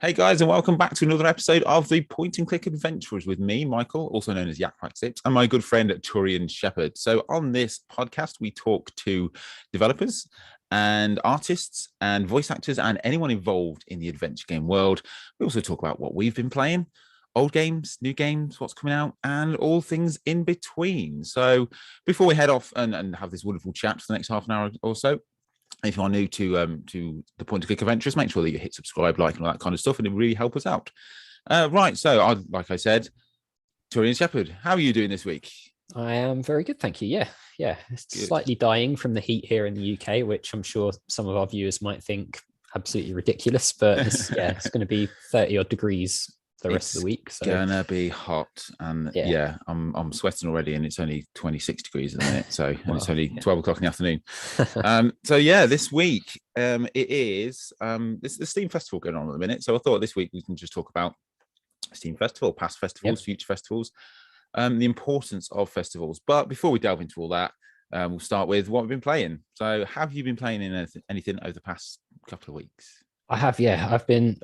Hey guys, and welcome back to another episode of the Point and Click Adventurers with me, Michael, also known as YakWaxLips, and my good friend TurianShepard. So on this podcast, we talk to developers and artists and voice actors and anyone involved in the adventure game world. We also talk about what we've been playing, old games, new games, what's coming out, and all things in between. So before we head off and have this wonderful chat for the next half an hour or so, if you are new to the Point and Click Adventures, make sure that you hit subscribe, like, and all that kind of stuff, and it really help us out. Right, so like I said, TurianShepard, how are you doing this week? I am very good, thank you. Yeah, it's slightly dying from the heat here in the UK, which I'm sure some of our viewers might think absolutely ridiculous, but it's going to be 30 odd degrees the rest of the week. So gonna be hot, and I'm sweating already, and it's only 26 degrees at the minute, so and it's only 12 o'clock in the afternoon. So this week it is the Steam Festival going on at the minute. So I thought this week we can just talk about Steam Festival, past festivals, future festivals, the importance of festivals. But before we delve into all that, we'll start with what we've been playing. So have you been playing anything over the past couple of weeks? I have, I've been,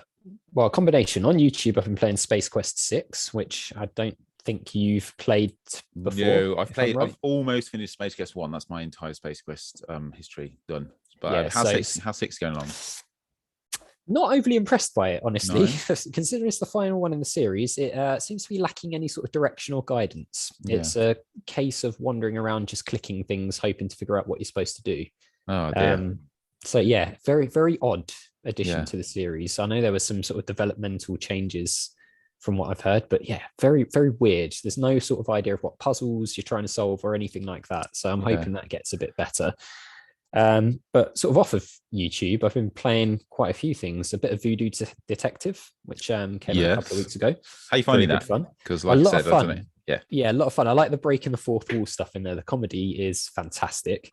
a combination. On YouTube, I've been playing Space Quest 6, which I don't think you've played before. No, I've almost finished Space Quest 1. That's my entire Space Quest history done. But how's 6 going along? Not overly impressed by it, honestly. No. Considering it's the final one in the series, it seems to be lacking any sort of direction or guidance. Yeah. It's a case of wandering around, just clicking things, hoping to figure out what you're supposed to do. Oh, dear. Very, very odd addition to the series. I know there were some sort of developmental changes from what I've heard, but very, very weird. There's no sort of idea of what puzzles you're trying to solve or anything like that. So I'm hoping that gets a bit better. But sort of off of YouTube, I've been playing quite a few things. A bit of Voodoo Detective, which came out a couple of weeks ago. How are you finding that? Fun. Because like I said, fun. Yeah, a lot of fun. I like the breaking the fourth wall stuff in there. The comedy is fantastic.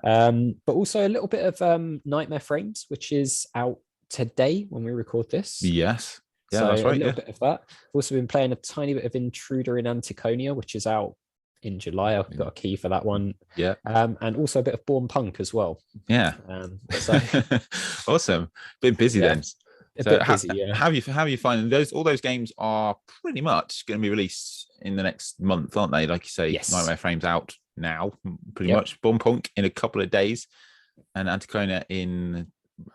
But also a little bit of Nightmare Frames, which is out today when we record this. Yes. Yeah, so that's right. A little bit of that. I've also been playing a tiny bit of Intruder in Anticonia, which is out in July. I've got a key for that one. Yeah. And also a bit of Born Punk as well. Yeah. Awesome. Been busy then. How are you finding those? All those games are pretty much going to be released in the next month, aren't they? Like you say, Nightmare Frames out now, pretty much. Born Punk in a couple of days, and Anticonia in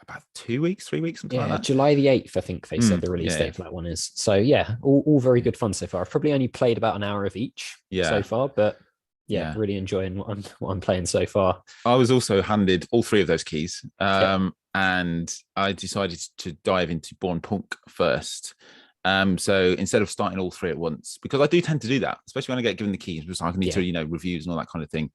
about 2 weeks, 3 weeks, something like that. July the 8th, I think they said the release date for that one is. So all very good fun so far. I've probably only played about an hour of each so far, but really enjoying what I'm playing so far. I was also handed all 3 of those keys, and I decided to dive into Born Punk first. So instead of starting all 3 at once, because I do tend to do that, especially when I get given the keys, because I can need to, reviews and all that kind of thing.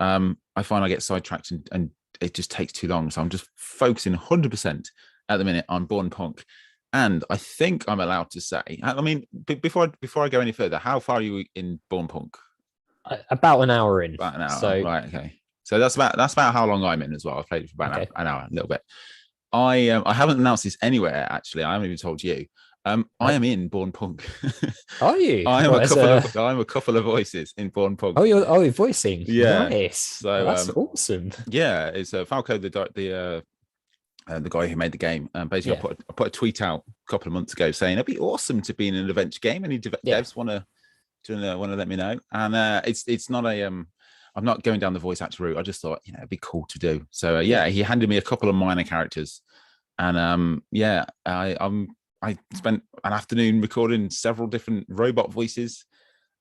I find I get sidetracked and it just takes too long. So I'm just focusing 100% at the minute on Born Punk. And I think I'm allowed to say, I mean, before I go any further, how far are you in Born Punk? About an hour in. About an hour. So, right. Okay. So that's about how long I'm in as well. I've played it for about an hour, a little bit. I haven't announced this anywhere, actually. I haven't even told you. I am in Born Punk. Are you? I'm a couple of voices in Born Punk. You're voicing. Yeah. Nice. So that's awesome. Yeah, it's Falco, the guy who made the game. Basically, I put a tweet out a couple of months ago saying it'd be awesome to be in an adventure game. Any devs want to let me know. And it's not a I'm not going down the voice actor route. I just thought it'd be cool to do. So he handed me a couple of minor characters, and I spent an afternoon recording several different robot voices.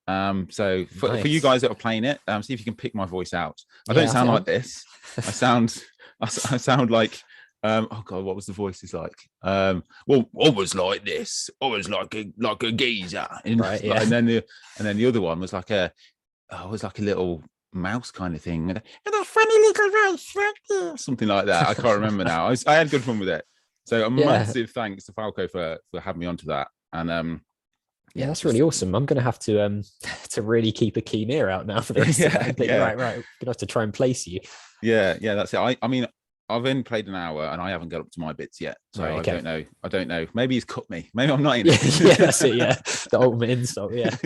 So for you guys that are playing it, see if you can pick my voice out. I don't sound like this. I sound like oh god, what was the voices like? Well, always like this, always like a geezer, and then the other one was like a little mouse kind of thing, and a funny little mouse, something like that. I can't remember now. I had good fun with it. So a massive thanks to Falco for having me onto that. And that's really awesome. I'm going to have to really keep a keen ear out now for this. Right. We're going to have to try and place you. Yeah, that's it. I mean, I've only played an hour and I haven't got up to my bits yet. So I don't know. Maybe he's cut me. Maybe I'm not in it. That's it. Yeah. The ultimate insult. Yeah.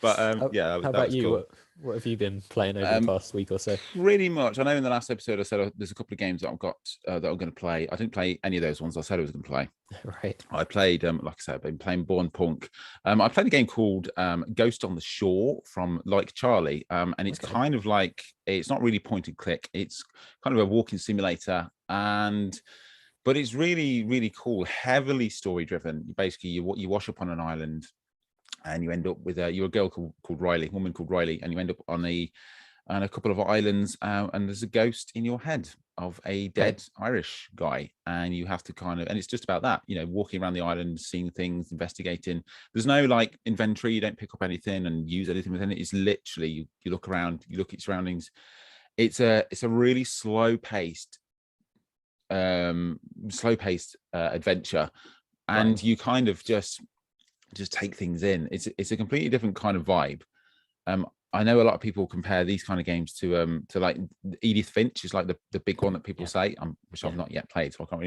But yeah, How that about was you? cool. What have you been playing over the past week or so? Pretty much. I know in the last episode I said there's a couple of games that I've got that I'm going to play. I didn't play any of those ones I said I was going to play. Right. I played, like I said, I've been playing Born Punk. I played a game called Ghost on the Shore from Like Charlie, and it's kind of like, it's not really point and click. It's kind of a walking simulator, but it's really, really cool, heavily story driven. Basically, you wash up on an island, and you end up with you're a girl called Riley, a woman called Riley, and you end up on a couple of islands, and there's a ghost in your head of a dead Irish guy, and you have to and it's just about that, walking around the island, seeing things, investigating. There's no like inventory, you don't pick up anything and use anything within it. It's literally you look around, you look at your surroundings. It's a really slow paced adventure, and you kind of just take things in. It's a completely different kind of vibe. I know a lot of people compare these kind of games to like Edith Finch is like the big one that people say, which I've not yet played, so I can't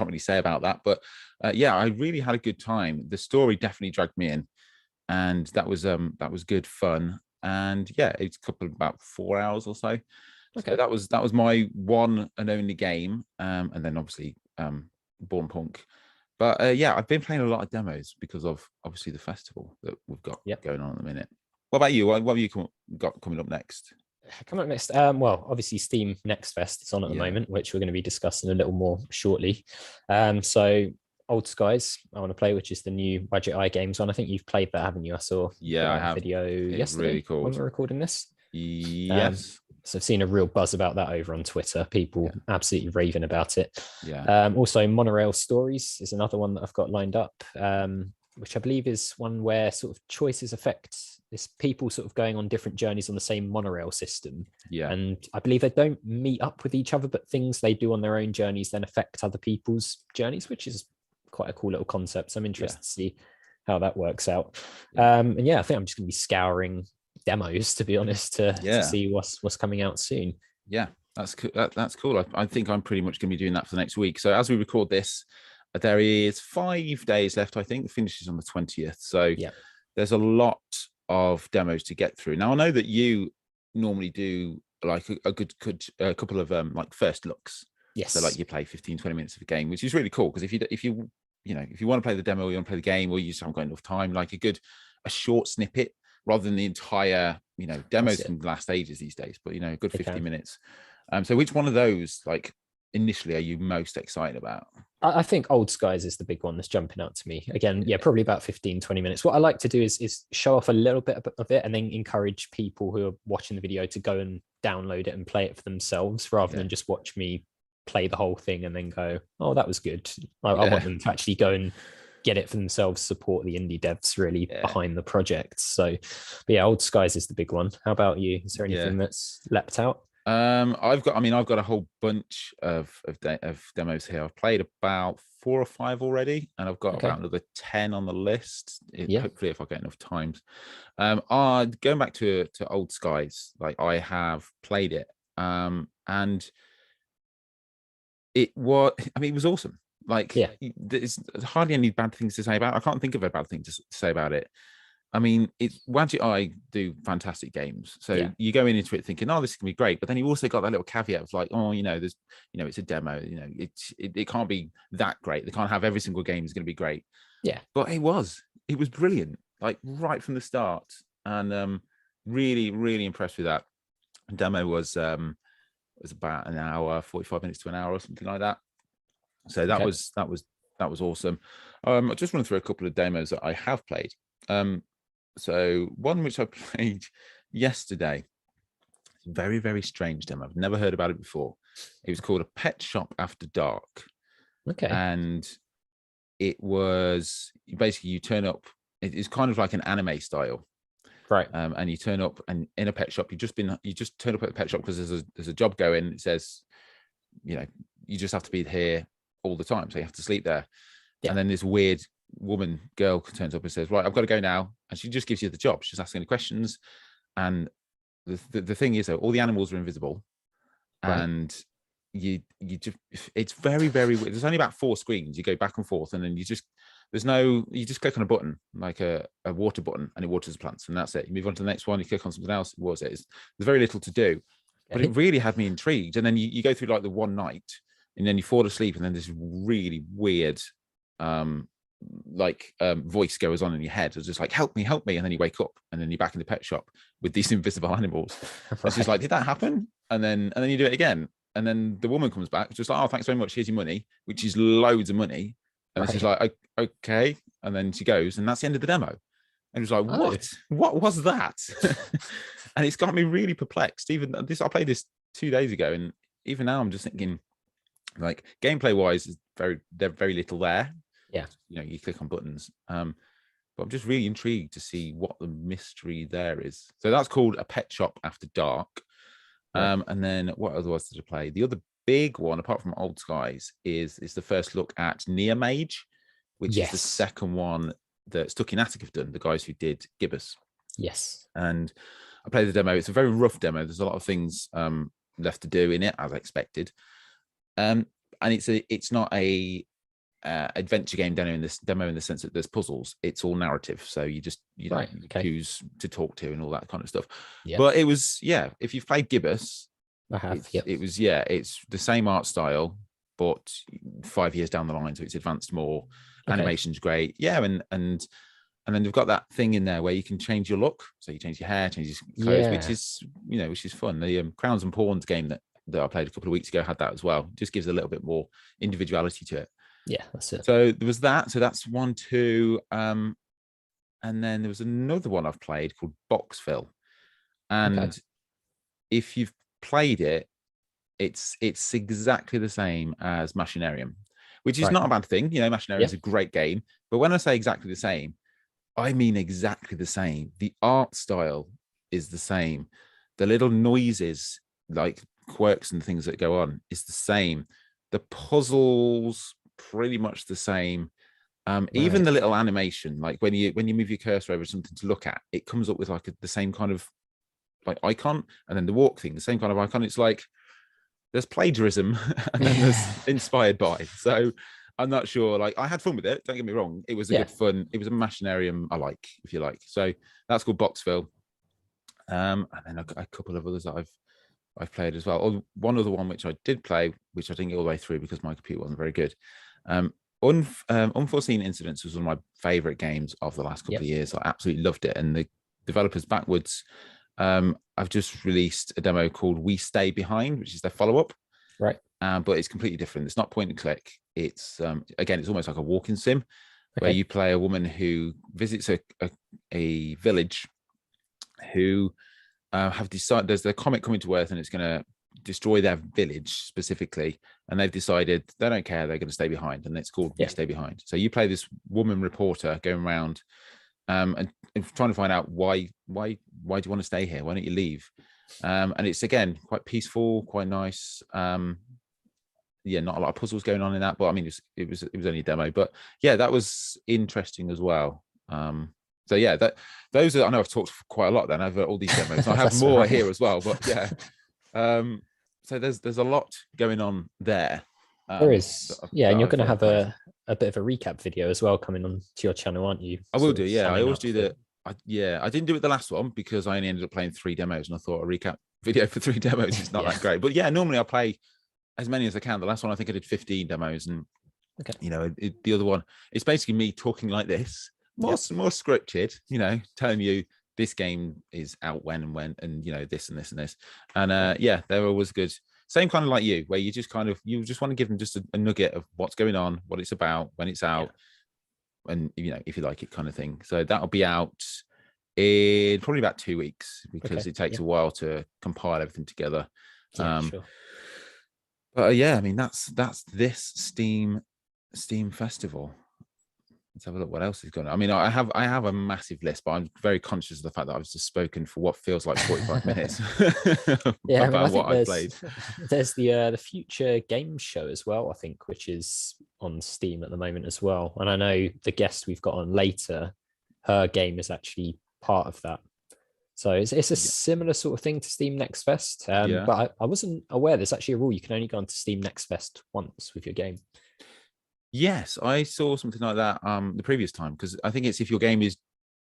really say about that. But yeah, I really had a good time. The story definitely dragged me in, and that was good fun. And yeah, it's about 4 hours or so. Okay, so that was my one and only game, and then obviously Born Punk. But yeah, I've been playing a lot of demos because of obviously the festival that we've got going on at the minute. What about you? What have you got coming up next? Coming up next, well, obviously Steam Next Fest is on at the moment, which we're going to be discussing a little more shortly. So Old Skies, I want to play, which is the new Budget Eye Games one. I think you've played that, haven't you? I saw I have a video yesterday really cool when we're recording this. Yes. So I've seen a real buzz about that over on Twitter. People absolutely raving about it. Yeah. Also, Monorail Stories is another one that I've got lined up, which I believe is one where sort of choices affect this people sort of going on different journeys on the same monorail system. Yeah. And I believe they don't meet up with each other, but things they do on their own journeys then affect other people's journeys, which is quite a cool little concept. So I'm interested to see how that works out. And yeah, I think I'm just going to be scouring demos, to be honest, to see what's coming out soon. Yeah, that's cool. That's cool. I think I'm pretty much going to be doing that for the next week. So as we record this, there is 5 days left. I think the finish is on the 20th. So there's a lot of demos to get through. Now I know that you normally do like a good couple of like first looks. Yes. So like you play 15-20 minutes of a game, which is really cool, because if you want to play the demo, or you want to play the game, or you just haven't got enough time, like a short snippet rather than the entire demos can last ages these days, but a good 50 minutes. So which one of those like initially are you most excited about? I think Old Skies is the big one that's jumping out to me. Again, probably about 15-20 minutes. What I like to do is show off a little bit of it and then encourage people who are watching the video to go and download it and play it for themselves, rather than just watch me play the whole thing and then go, oh, that was good. I want them to actually go and get it for themselves, support the indie devs really behind the project. So but yeah, Old Skies is the big one. How about you? Is there anything that's leapt out? I've got a whole bunch of demos here. I've played about 4 or 5 already, and I've got about another 10 on the list. Hopefully, if I get enough times. Going back to Old Skies, like I have played it, and it was awesome. Like, there's hardly any bad things to say about it. I can't think of a bad thing to say about it. I mean, Wadget Eye do fantastic games. So you go into it thinking, oh, this is gonna be great. But then you also got that little caveat of like, oh, there's, it's a demo, it can't be that great. They can't have every single game is gonna be great. Yeah. But it was brilliant, like right from the start. And really, really impressed with that. The demo was about an hour, 45 minutes to an hour or something like that. So that was awesome. I just run through a couple of demos that I have played. So one which I played yesterday, very, very strange demo. I've never heard about it before. It was called A Pet Shop After Dark. Okay. And it was basically you turn up. It's kind of like an anime style, right? And you turn up and in a pet shop. You just turn up at the pet shop because there's a job going. It says, you just have to be here all the time, so you have to sleep there. And then this weird girl turns up and says, right, I've got to go now, and she just gives you the job. She's asking any questions, and the thing is, though, all the animals are invisible, and you just, it's very weird. There's only about 4 screens. You go back and forth, and then you just click on a button, like a water button, and it waters the plants, and that's it. You move on to the next one, you click on something else, it waters it. There's very little to do, but it really had me intrigued. And then you go through like the one night, and then you fall asleep, and then this really weird voice goes on in your head. It's just like, help me, and then you wake up, and then you're back in the pet shop with these invisible animals. Right. It's just like, did that happen? And then you do it again, and then the woman comes back, just like, oh, thanks very much, here's your money, which is loads of money. And right. She's like, okay, and then she goes, and that's the end of the demo. And it was like, what was that? And it's got me really perplexed. Even this, I played this 2 days ago, and even now I'm just thinking, like, gameplay wise, there's very little there. Yeah, you click on buttons, but I'm just really intrigued to see what the mystery there is. So that's called A Pet Shop After Dark. Right. And then what other was to play? The other big one, apart from Old Skies, is the first look at Near Mage, which is the second one that Stuck in Attic have done, the guys who did Gibbous. Yes. And I played the demo. It's a very rough demo. There's a lot of things left to do in it, as expected. And it's not a adventure game demo in the sense that there's puzzles. It's all narrative, so you choose to talk to and all that kind of stuff. But it was, if you've played Gibbous, I have. It was it's the same art style, but 5 years down the line, so it's advanced more. Animation's great, and then they've got that thing in there where you can change your look, so you change your hair, change your clothes, which is fun. The Crowns and Pawns game that I played a couple of weeks ago had that as well. Just gives a little bit more individuality to it. Yeah, that's it. So there was that. So that's 1, 2. And then there was another one I've played called Boxville. And if you've played it, it's exactly the same as Machinarium, which is not a bad thing. Machinarium is a great game. But when I say exactly the same, I mean exactly the same. The art style is the same. The little noises, like quirks and things that go on, is the same. The puzzles, pretty much the same. Even the little animation, like when you move your cursor over something to look at, it comes up with like the same kind of like icon, and then the walk thing, the same kind of icon. It's like there's plagiarism and then there's inspired by. So I'm not sure. Like, I had fun with it, don't get me wrong. It was a good fun. It was a Machinarium I like, if you like. So that's called Boxville. And then a couple of others that I've played as well. Oh, one other one which I did play, which I didn't get all the way through because my computer wasn't very good. Unforeseen Incidents was one of my favorite games of the last couple of years. I absolutely loved it. And the developers Backwards, I've just released a demo called We Stay Behind, which is their follow-up. Right. But it's completely different. It's not point and click. It's again, it's almost like a walking sim where you play a woman who visits a village who have decided there's a comet coming to Earth and it's going to destroy their village specifically, and they've decided they don't care, they're going to stay behind, and it's called We Stay Behind. So you play this woman reporter going around and trying to find out why do you want to stay here, why don't you leave, and it's again quite peaceful, quite nice. Not a lot of puzzles going on in that, but I mean it was only a demo, but that was interesting as well. So those are, I know I've talked quite a lot then over all these demos. I have more here as well, but so there's a lot going on there. There is, and you're going to have a bit of a recap video as well coming on to your channel, aren't you? I will do, I always do that. I didn't do it the last one because I only ended up playing 3 demos, and I thought a recap video for 3 demos is not that great. But normally I play as many as I can. The last one I think I did 15 demos, and the other one, it's basically me talking like this, more scripted, telling you this game is out when, and this and this and this, and they're always good. Same kind of like you, where you just want to give them just a nugget of what's going on, what it's about, when it's out, and if you like it, kind of thing. So that'll be out in probably about 2 weeks because it takes a while to compile everything together. Sure. But I mean that's this Steam Festival. Let's have a look what else is going on. I mean, I have a massive list, but I'm very conscious of the fact that I've just spoken for what feels like 45 minutes about what I played. There's the Future Game Show as well, I think, which is on Steam at the moment as well. And I know the guest we've got on later, her game is actually part of that. So it's a similar sort of thing to Steam Next Fest. But I wasn't aware there's actually a rule you can only go onto Steam Next Fest once with your game. Yes, I saw something like that the previous time, because I think it's if your game is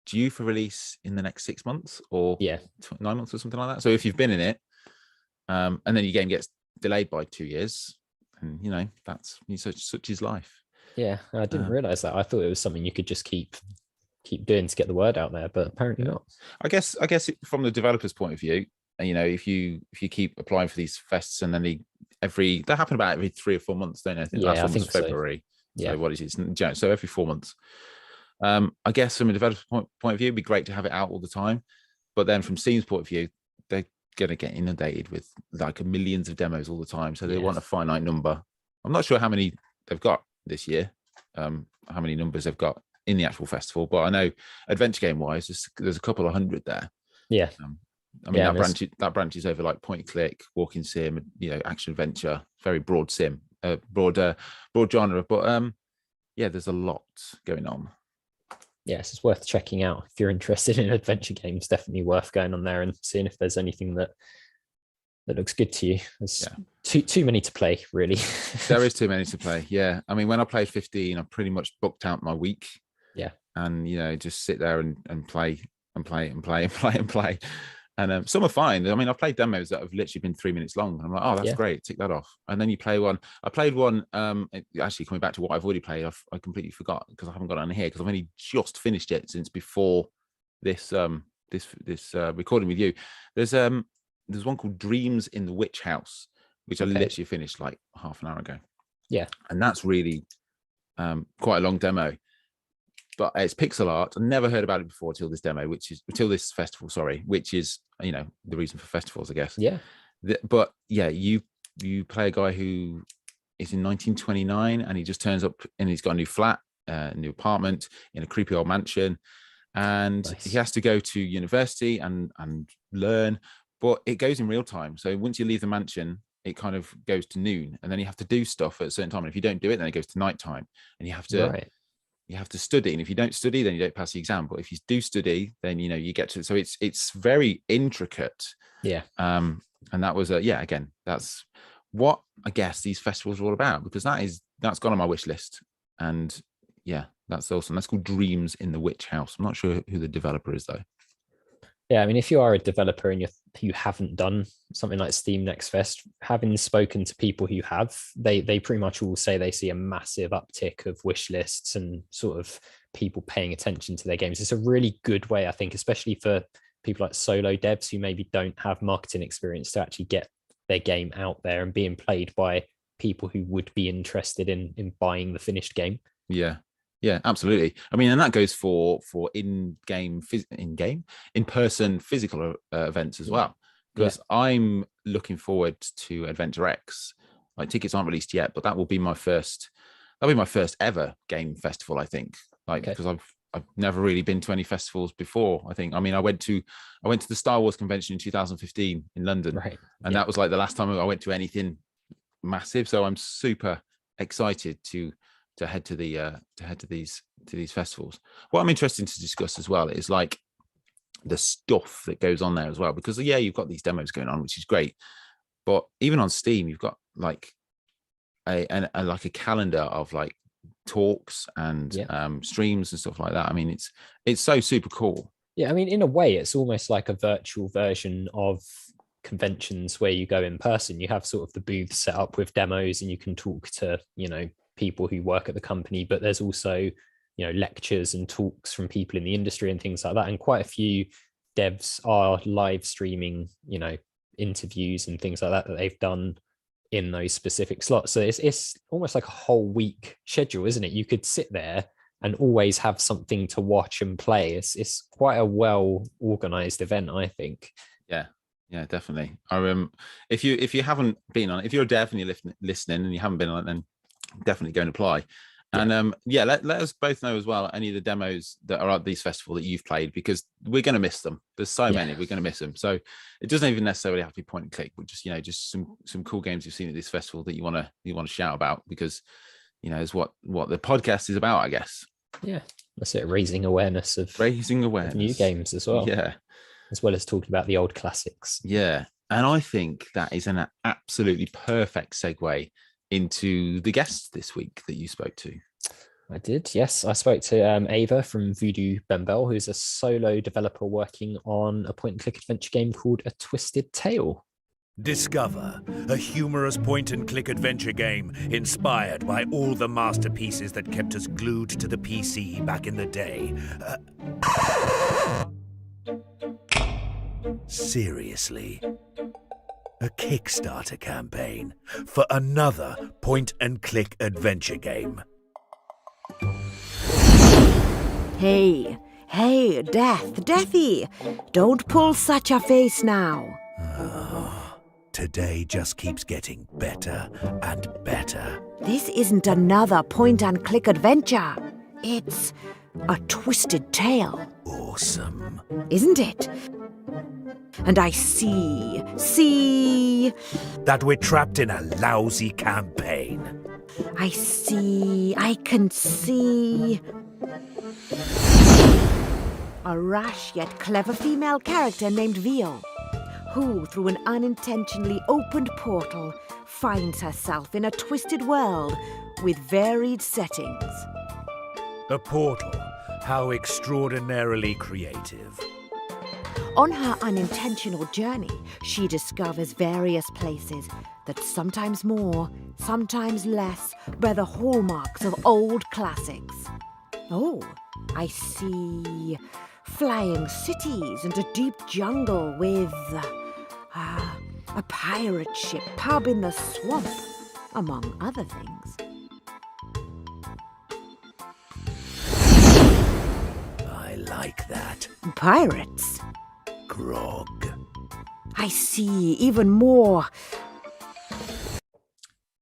due for release in the next 6 months or 9 months or something like that. So if you've been in it, and then your game gets delayed by 2 years, and that's such is life. Yeah, I didn't realize that. I thought it was something you could just keep doing to get the word out there, but apparently not. I guess from the developer's point of view, if you keep applying for these fests, and then they happen about every 3 or 4 months, don't they? I think last one was February. So. Yeah. So what is it? So every 4 months. I guess from a developer's point of view, it'd be great to have it out all the time. But then from Steam's point of view, they're going to get inundated with like millions of demos all the time. So they want a finite number. I'm not sure how many they've got this year, how many numbers they've got in the actual festival. But I know adventure game wise, there's a couple of hundred there. Yeah. I mean, that branches over like point and click, walking sim, action adventure, very broad sim, broad genre. But there's a lot going on. Yes, it's worth checking out. If you're interested in adventure games, definitely worth going on there and seeing if there's anything that looks good to you. There's too many to play, really. There is too many to play. Yeah. I mean, when I played 15, I pretty much booked out my week. Yeah. And, just sit there and play and play and play and play and play. And some are fine. I mean, I've played demos that have literally been 3 minutes long. And I'm like, oh, that's great. Tick that off. And then you play one. I played one, actually coming back to what I've already played, I completely forgot because I haven't got it on here because I've only just finished it since before this recording with you. There's one called Dreams in the Witch House, which I literally finished like half an hour ago. Yeah. And that's really quite a long demo. But it's pixel art. I never heard about it before till this festival, which is the reason for festivals, I guess. Yeah. But yeah, you play a guy who is in 1929 and he just turns up and he's got a new flat, a new apartment in a creepy old mansion, and he has to go to university and learn, but it goes in real time. So once you leave the mansion, it kind of goes to noon, and then you have to do stuff at a certain time. And if you don't do it, then it goes to nighttime, and you have to you have to study. And if you don't study, then you don't pass the exam. But if you do study, then you get to. So it's very intricate. Yeah. And that was again, that's what I guess these festivals are all about, because that's gone on my wish list. And yeah, that's awesome. That's called Dreams in the Witch House. I'm not sure who the developer is though. Yeah, I mean, if you are a developer and you haven't done something like Steam Next Fest, having spoken to people who have, they pretty much all say they see a massive uptick of wish lists and sort of people paying attention to their games. It's a really good way, I think, especially for people like solo devs who maybe don't have marketing experience, to actually get their game out there and being played by people who would be interested in buying the finished game. Yeah, absolutely. I mean, and that goes for in-person physical events as well. Because I'm looking forward to Adventure X. Like, tickets aren't released yet, but that will be my first. That'll be my first ever game festival, I think. Because I've never really been to any festivals before. I think. I mean, I went to the Star Wars convention in 2015 in London, and that was like the last time I went to anything massive. So I'm super excited to head to these festivals. What I'm interested to discuss as well is like the stuff that goes on there as well, because you've got these demos going on, which is great, but even on Steam you've got like a calendar of like talks and streams and stuff like that. I mean, it's so super cool. Yeah, I mean, in a way it's almost like a virtual version of conventions where you go in person. You have sort of the booth set up with demos and you can talk to people who work at the company, but there's also lectures and talks from people in the industry and things like that, and quite a few devs are live streaming interviews and things like that they've done in those specific slots. So it's almost like a whole week schedule, isn't it? You could sit there and always have something to watch and play. It's quite a well organized event, I think. Yeah, definitely. If you haven't been on it, if you're a dev and you're listening and you haven't been on it, then definitely go and apply. And let us both know as well any of the demos that are at these festivals that you've played, because we're going to miss them. There's so many, we're going to miss them. So it doesn't even necessarily have to be point and click, but just some cool games you've seen at this festival that you want to shout about, because is what the podcast is about, I guess. Yeah, that's it. Raising awareness of new games as well. Yeah. as well as talking about the old classics. Yeah. And I think that is an absolutely perfect segue into the guests this week that you spoke to. I did, yes. I spoke to Ava from Voodoo Bembel, who's a solo developer working on a point-and-click adventure game called A Twisted Tale. Discover a humorous point-and-click adventure game inspired by all the masterpieces that kept us glued to the PC back in the day. Seriously. A Kickstarter campaign for another point-and-click adventure game. Hey, Deathy, don't pull such a face now. Today just keeps getting better and better. This isn't another point-and-click adventure. It's a twisted tale. Awesome. Isn't it? And I see that we're trapped in a lousy campaign. I can see a rash yet clever female character named Vio, who, through an unintentionally opened portal, finds herself in a twisted world with varied settings. A portal, how extraordinarily creative. On her unintentional journey, she discovers various places that sometimes more, sometimes less, bear the hallmarks of old classics. Oh, I see flying cities and a deep jungle with a pirate ship, pub in the swamp, among other things. I like that. Pirates? Grog. I see even more.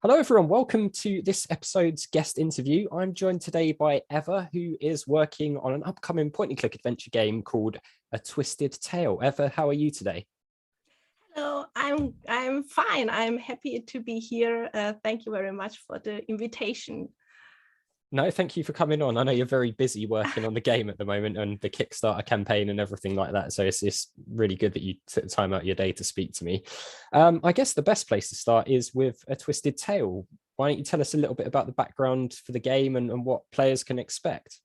Hello, everyone. Welcome to this episode's guest interview. I'm joined today by Eva, who is working on an upcoming point-and-click adventure game called A Twisted Tale. Eva, how are you today? Hello, I'm fine. I'm happy to be here. Thank you very much for the invitation. No, thank you for coming on. I know you're very busy working on the game at the moment and the Kickstarter campaign and everything like that. So it's really good that you took the time out of your day to speak to me. I guess the best place to start is with A Twisted Tale. Why don't you tell us a little bit about the background for the game and what players can expect?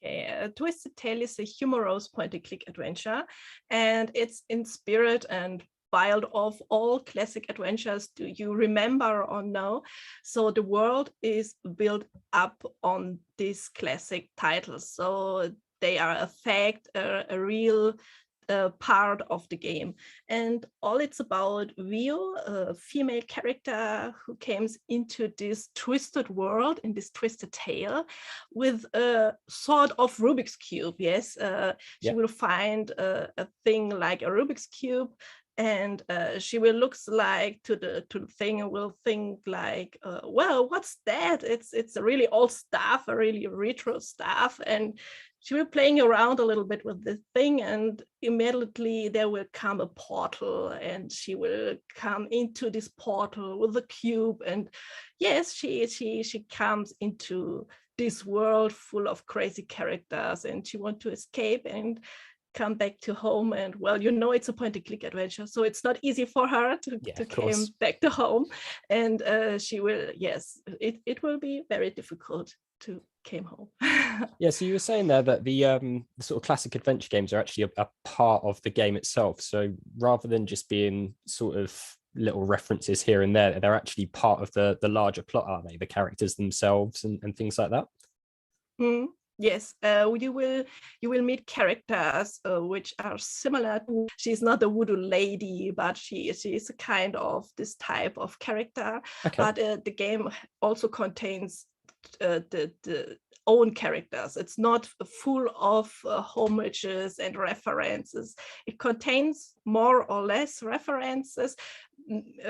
Okay, A Twisted Tale is a humorous point-and-click adventure, and it's in spirit and filed of all classic adventures do you remember or know. So the world is built up on these classic titles. So they are a fact, a real part of the game. And all it's about Vio, a female character who comes into this twisted world, in this twisted tale, with a sort of Rubik's Cube. Yes, she will find a thing like a Rubik's Cube, and she will looks like to the thing and will think like, well, what's that? It's a really old stuff, a really retro stuff. And she will playing around a little bit with the thing, and immediately there will come a portal, and she will come into this portal with the cube. And yes, she comes into this world full of crazy characters, and she wants to escape and come back to home. And well, you know, it's a point-and-click adventure, so it's not easy for her to come back to home. And she will, yes, it will be very difficult to came home. Yeah, so you were saying there that the sort of classic adventure games are actually a part of the game itself. So rather than just being sort of little references here and there, they're actually part of the larger plot, are they? The characters themselves and things like that? Yes, you will meet characters which are similar. She's not a voodoo lady, but she is a kind of this type of character. Okay. But the game also contains the own characters. It's not full of homages and references. It contains more or less references.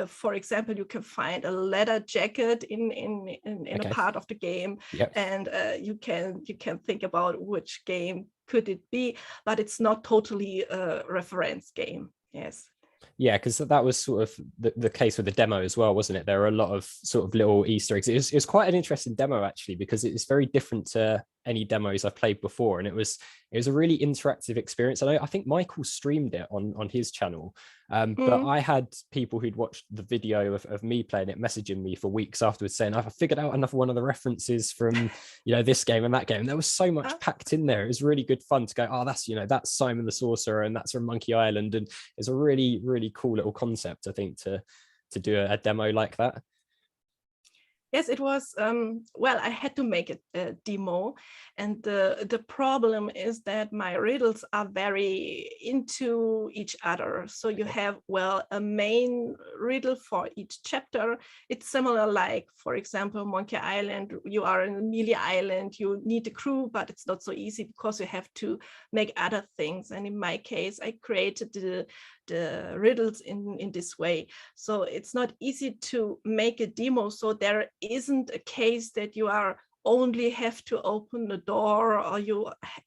For example, you can find a leather jacket in a part of the game, and you can think about which game could it be, but it's not totally a reference game. Yes. Yeah, because that was sort of the case with the demo as well, wasn't it? There are a lot of sort of little Easter eggs. It was quite an interesting demo, actually, because it's very different to any demos I've played before, and it was a really interactive experience. I think Michael streamed it on his channel, but I had people who'd watched the video of me playing it messaging me for weeks afterwards saying, I've figured out another one of the references from this game and that game. And there was so much packed in there. It was really good fun to go, oh, that's Simon the Sorcerer and that's from Monkey Island, and it's a really, really cool little concept, I think, to do a demo like that. Yes, it was, well, I had to make a demo, and the problem is that my riddles are very into each other. So you have, well, a main riddle for each chapter. It's similar, like, for example, Monkey Island, you are in Amelia Island, you need a crew, but it's not so easy because you have to make other things. And in my case, I created the riddles in this way. So it's not easy to make a demo. So there isn't a case that you are only have to open the door, or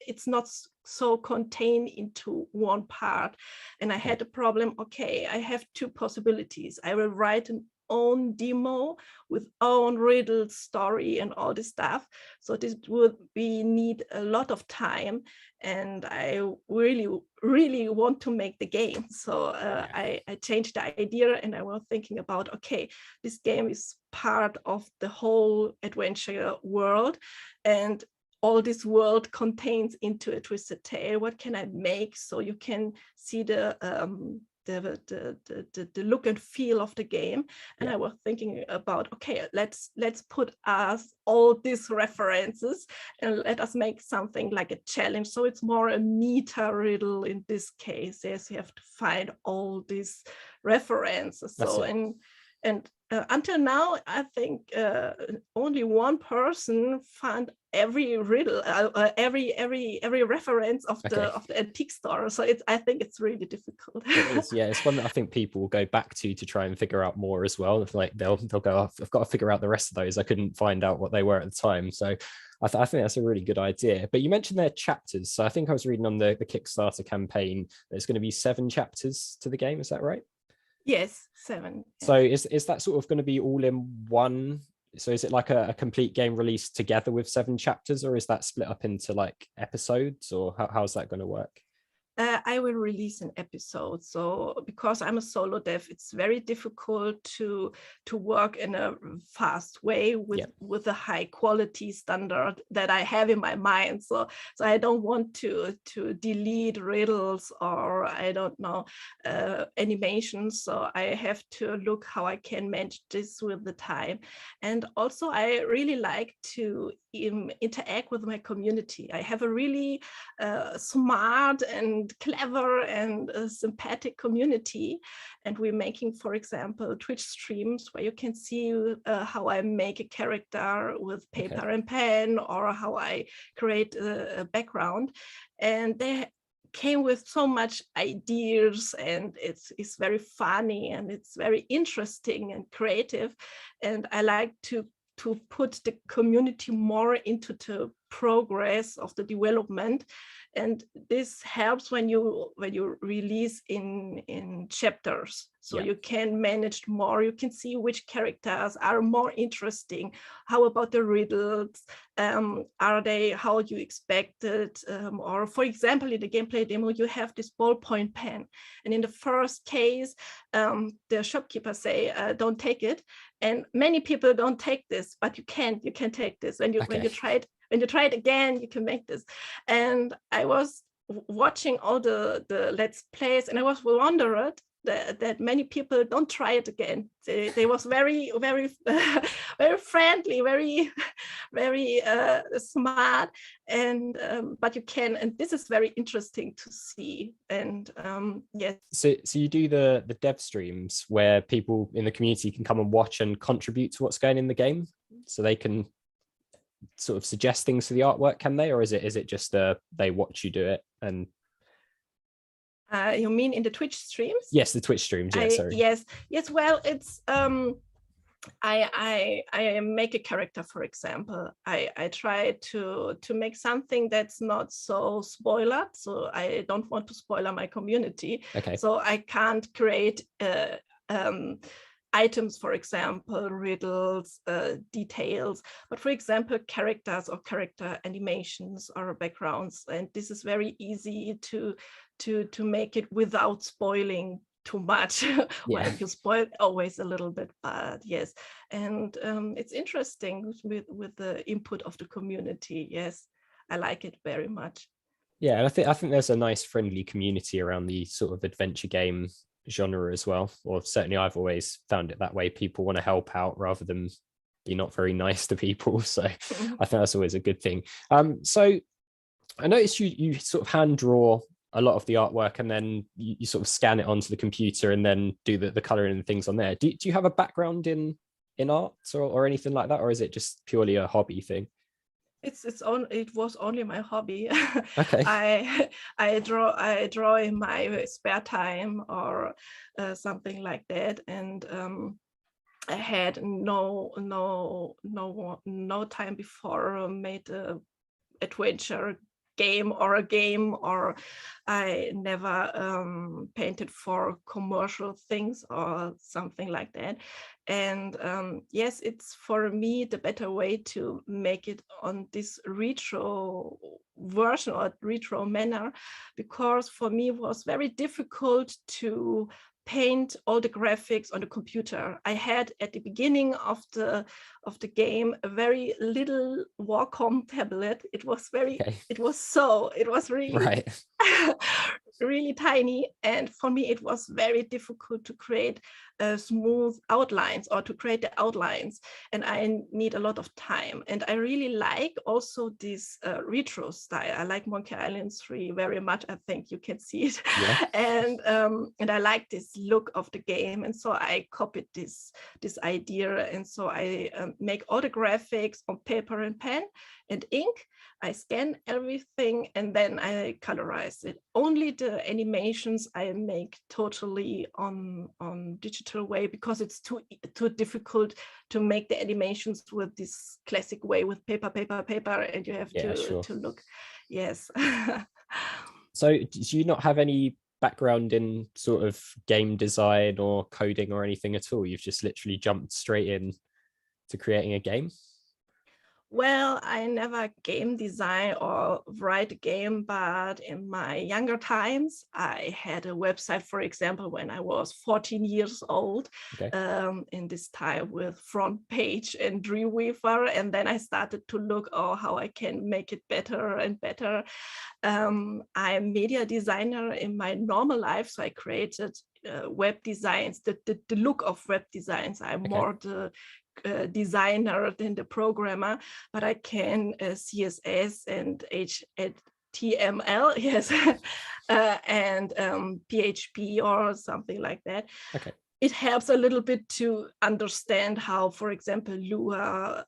it's not so contained into one part. And I had a problem, okay, I have two possibilities. I will write an own demo with own riddle story and all this stuff. So this would need a lot of time, and I really want to make the game. So I changed the idea, and I was thinking about, okay, this game is part of the whole adventure world, and all this world contains into a Twisted Tale. What can I make so you can see the look and feel of the game? And I was thinking about, okay, let's put us all these references and let us make something like a challenge. So it's more a meta riddle in this case. Yes, you have to find all these references. So and until now, I think only one person found every riddle, every reference of the antique store. So I think it's really difficult. It is, yeah. It's one that I think people will go back to try and figure out more as well. If, like, they'll go, oh, I've got to figure out the rest of those. I couldn't find out what they were at the time. So I think that's a really good idea. But you mentioned their chapters. So I think I was reading on the Kickstarter campaign, there's going to be 7 chapters to the game. Is that right? Yes, 7. So is that sort of going to be all in one? So is it like a complete game released together with 7 chapters, or is that split up into like episodes, or how's that going to work? I will release an episode. So because I'm a solo dev, it's very difficult to work in a fast way with a high quality standard that I have in my mind. So I don't want to delete riddles, or I don't know, animations. So I have to look how I can manage this with the time. And also I really like to interact with my community. I have a really smart and clever and sympathetic community, and we're making, for example, Twitch streams where you can see how I make a character with paper and pen, or how I create a background. And they came with so much ideas, and it's very funny, and it's very interesting and creative, and I like to put the community more into the progress of the development. And this helps when you release in chapters. So you can manage more, you can see which characters are more interesting. How about the riddles? Are they how you expected? Or for example, in the gameplay demo, you have this ballpoint pen. And in the first case, the shopkeeper say, don't take it. And many people don't take this, but you can take this. When you try it again, you can make this. And I was watching all the Let's Plays, and I was wondering that many people don't try it again. They was very, very, very friendly, very smart, and but you can, and this is very interesting to see. And yes. So you do the dev streams where people in the community can come and watch and contribute to what's going in the game, so they can sort of suggest things to the artwork, can they, or is it just they watch you do it? And you mean in the Twitch streams? Yes, the Twitch streams. Yeah, sorry. Yes. Well, it's I make a character, for example. I try to make something that's not so spoilered. So I don't want to spoiler my community. Okay. So I can't create items, for example, riddles, details, but for example, characters or character animations or backgrounds. And this is very easy to make it without spoiling too much. Well, you spoil always a little bit, but yes. And it's interesting with the input of the community. Yes, I like it very much. Yeah, and I think there's a nice friendly community around the sort of adventure game genre as well. Or certainly I've always found it that way. People want to help out rather than be not very nice to people. So I think that's always a good thing. So I noticed you sort of hand draw a lot of the artwork, and then you sort of scan it onto the computer and then do the coloring and things on there. Do you have a background in art or anything like that, or is it just purely a hobby thing? It was only my hobby. Okay. I draw in my spare time or something like that, and I had no time before made a adventure game, or I never painted for commercial things or something like that. And yes, it's for me the better way to make it on this retro version or retro manner, because for me it was very difficult to paint all the graphics on the computer. I had at the beginning of the game a very little Wacom tablet. It was really Right. really tiny, and for me it was very difficult to create smooth outlines or to create the outlines, and I need a lot of time. And I really like also this retro style. I like Monkey Island 3 very much. I think you can see it. Yeah. And I like this look of the game, and so I copied this idea, and so I make all the graphics on paper and pen and ink. I scan everything and then I colorize it. Only the animations I make totally on digital way, because it's too difficult to make the animations with this classic way with paper, and you have to look. Yes. So do you not have any background in sort of game design or coding or anything at all? You've just literally jumped straight in to creating a game? Well, I never game design or write a game, but in my younger times, I had a website, for example, when I was 14 years old, in this time with front page and Dreamweaver. And then I started to look, how I can make it better and better. I'm a media designer in my normal life, so I created web designs, the look of web designs. I'm more the designer than the programmer, but I can CSS and HTML, yes, and PHP or something like that. Okay. It helps a little bit to understand how, for example, Lua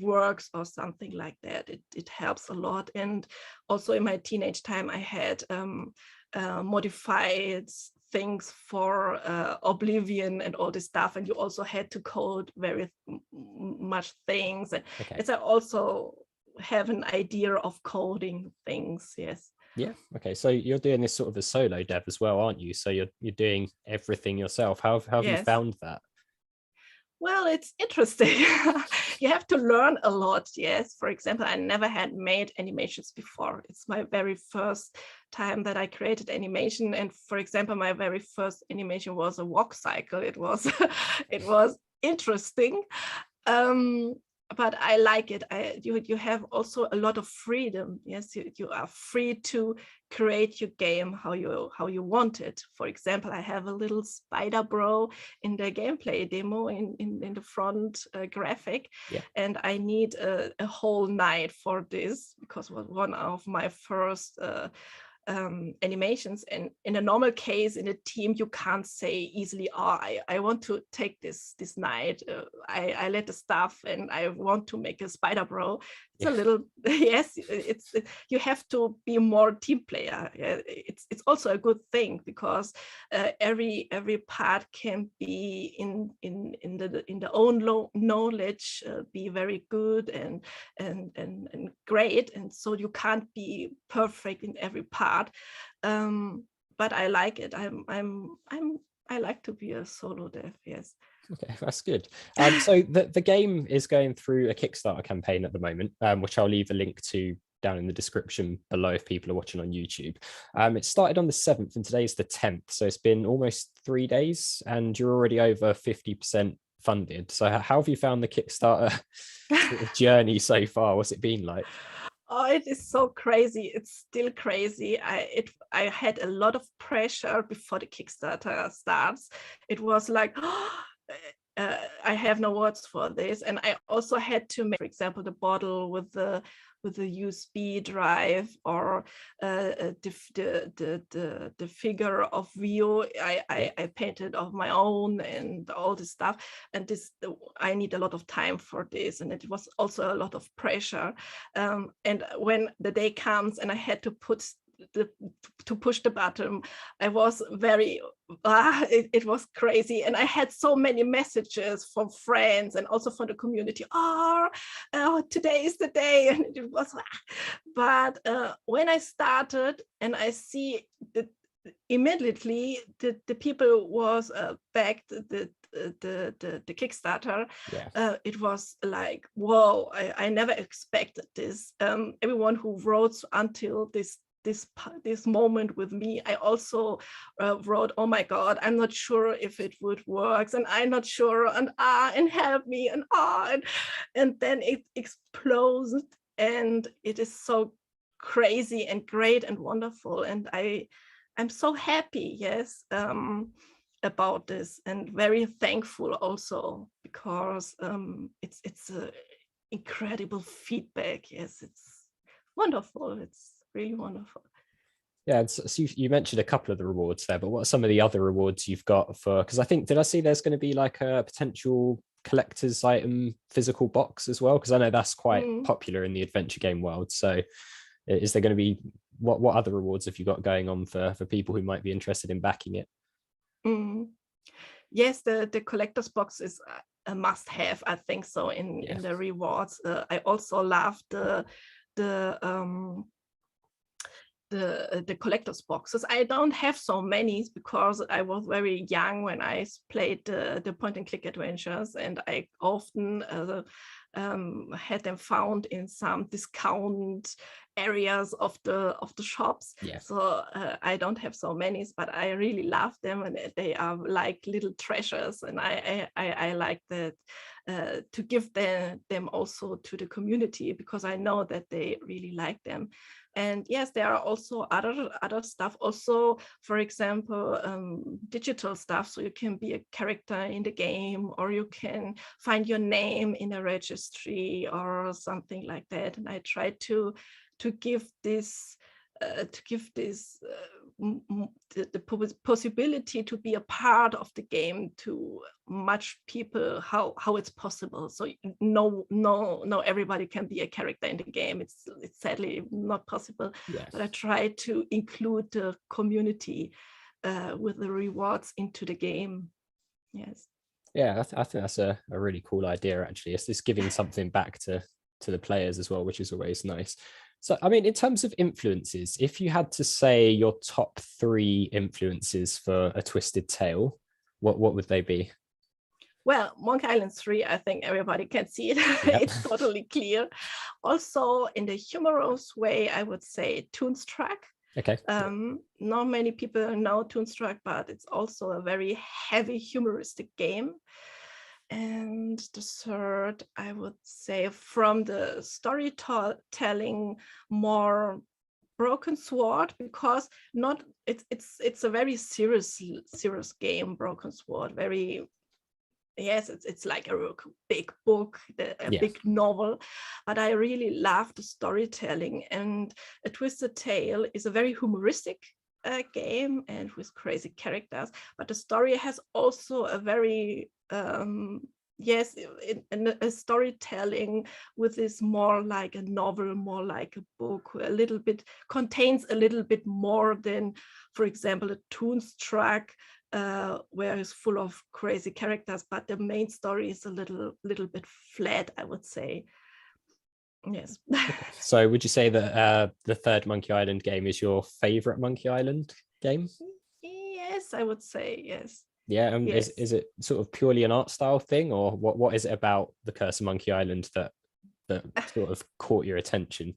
works or something like that. It helps a lot. And also in my teenage time, I had modified things for Oblivion and all this stuff, and you also had to code very much things. And it's I also have an idea of coding things. Yes. Yeah. Okay. So you're doing this sort of a solo dev as well, aren't you? So you're doing everything yourself. How have you found that? Well, it's interesting. You have to learn a lot. Yes. For example, I never had made animations before. It's my very first time that I created animation. And for example, my very first animation was a walk cycle. It was interesting. But I like it. You have also a lot of freedom. Yes, you are free to create your game how you want it. For example, I have a little spider bro in the gameplay demo in the front graphic, and I need a whole night for this, because it was one of my first animations. And in a normal case in a team, you can't say easily, I want to take this night, I let the stuff and I want to make a spider bro. It's a little you have to be more team player. It's also a good thing, because every part can be in the own knowledge be very good and great, and so you can't be perfect in every part. But I like it. I like to be a solo dev. Yes. Okay, that's good. So the game is going through a Kickstarter campaign at the moment, which I'll leave a link to down in the description below if people are watching on YouTube. It started on the 7th and today's the 10th. So it's been almost 3 days and you're already over 50% funded. So how have you found the Kickstarter sort of journey so far? What's it been like? Oh, it is so crazy. It's still crazy. I had a lot of pressure before the Kickstarter starts. It was like, I have no words for this. And I also had to make, for example, the bottle with the USB drive, or the figure of Vio. I painted of my own and all this stuff. And I need a lot of time for this, and it was also a lot of pressure. And when the day comes and I had to push the button, I was very it was crazy, and I had so many messages from friends and also from the community. Oh, today is the day, and it was. But when I started and I see that immediately the people was backed the Kickstarter, yeah. it was like, whoa, I never expected this. Everyone who wrote until this moment with me, I also wrote, oh my God, I'm not sure if it would work, and I'm not sure, and help me, and then it exploded, and it is so crazy and great and wonderful, and I'm so happy, yes, about this, and very thankful also, because it's a incredible feedback. Yes, it's wonderful. It's really wonderful. Yeah, so you mentioned a couple of the rewards there, but what are some of the other rewards you've got for? Because I think, did I see there's going to be like a potential collector's item physical box as well? Because I know that's quite popular in the adventure game world. So is there going to be, what other rewards have you got going on for people who might be interested in backing it? Yes, the collector's box is a must-have, I think so, in the rewards. I also love the collector's boxes. I don't have so many because I was very young when I played the point-and-click adventures, and I often had them found in some discount areas of the shops. Yeah. So I don't have so many, but I really love them, and they are like little treasures, and I like that to give them also to the community, because I know that they really like them. And yes, there are also other stuff also, for example, digital stuff. So you can be a character in the game, or you can find your name in a registry or something like that. And I try to give this the possibility to be a part of the game to much people, how it's possible. So no everybody can be a character in the game. It's sadly not possible. Yes. But I try to include the community with the rewards into the game. Yes. Yeah, I think that's a really cool idea, actually. It's just giving something back to the players as well, which is always nice. So, I mean, in terms of influences, if you had to say your top 3 influences for A Twisted Tale, what would they be? Well, Monkey Island 3, I think everybody can see it. Yep. It's totally clear. Also, in the humorous way, I would say Toonstruck. Okay. Not many people know Toonstruck, but it's also a very heavy humoristic game. And the third, I would say, from the storytelling, more Broken Sword, because it's a very serious game. Broken Sword, very. Yes, it's like a big book, a big novel, but I really love the storytelling. And A Twisted Tale is a very humoristic game and with crazy characters, but the story has also a very in a storytelling with this more like a novel, more like a book, contains a little bit more than, for example, a Toonstruck, where it's full of crazy characters, but the main story is a little bit flat, I would say. Yes. So would you say that the third Monkey Island game is your favorite Monkey Island game? Yes, I would say yes. Yeah, Yes. is it sort of purely an art style thing, or what is it about the Curse of Monkey Island that sort of caught your attention?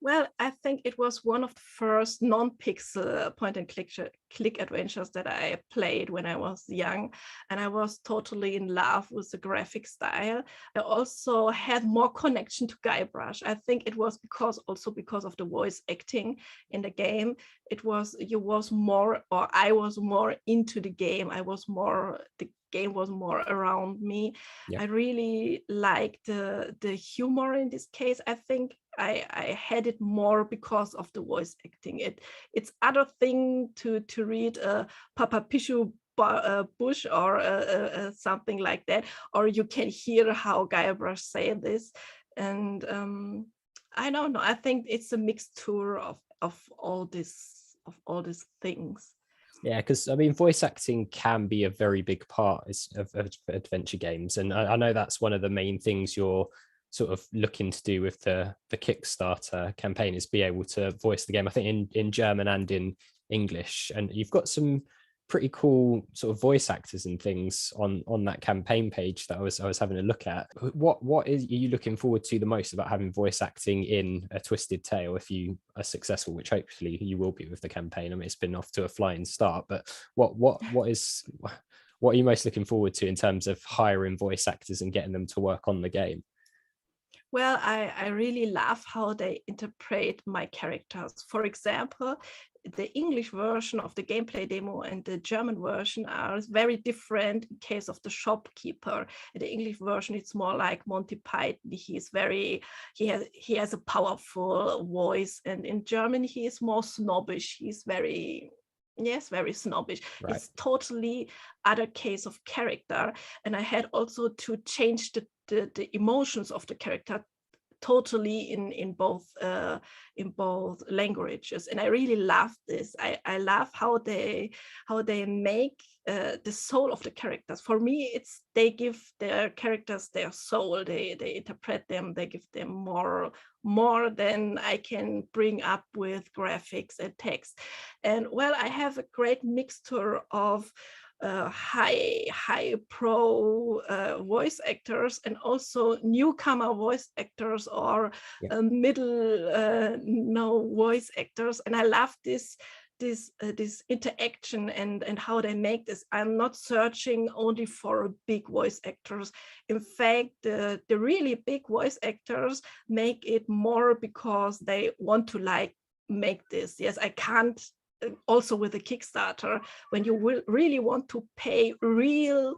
Well, I think it was one of the first non-pixel point and click adventures that I played when I was young, and I was totally in love with the graphic style. I also had more connection to Guybrush. I think it was because of the voice acting in the game. I was more into the game. The game was more around me. Yeah. I really liked the humor in this case. I think I had it more because of the voice acting. It's other thing to read Papa Pichu Bush or something like that, or you can hear how Guybrush say this, and I don't know. I think it's a mixture of all these things. Yeah, because I mean, voice acting can be a very big part of adventure games, and I know that's one of the main things you're sort of looking to do with the Kickstarter campaign, is be able to voice the game. I think in German and in English, and you've got some pretty cool sort of voice actors and things on that campaign page that I was having a look at. What are you looking forward to the most about having voice acting in A Twisted Tale if you are successful, which hopefully you will be with the campaign? I mean, it's been off to a flying start, but what are you most looking forward to in terms of hiring voice actors and getting them to work on the game? Well, I really love how they interpret my characters. For example, the English version of the gameplay demo and the German version are very different in case of the shopkeeper. In the English version, it's more like Monty Python. He has a powerful voice, and in German, he is more snobbish. He's very snobbish. Right. It's totally other case of character. And I had also to change the emotions of the character totally in both languages, and I really love this. I love how they make the soul of the characters. For me, it's they give their characters their soul. They interpret them. They give them more than I can bring up with graphics and text. And well, I have a great mixture of high pro voice actors and also newcomer voice actors or middle no voice actors, and I love this interaction and how they make this. I'm not searching only for big voice actors. In fact, the really big voice actors make it more because they want to make this. Yes, I can't. Also with the Kickstarter, when you really want to pay real